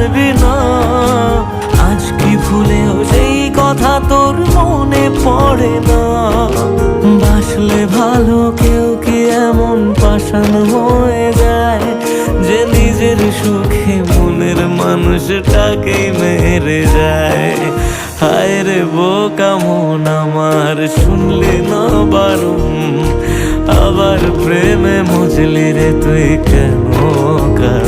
পারবি না। আজ কি ভুলেও সেই কথা তোর মনে পড়ে না? বাসলে ভালো কেউ কি এমন পাষাণ হয়ে যায় যে নিজের সুখে মনের মানুষটাকেই মেরে যায়? হায় রে বোকা মন আমার, শুনলি না বারণ, আবার প্রেমে মজলি রে তুই কেন কার?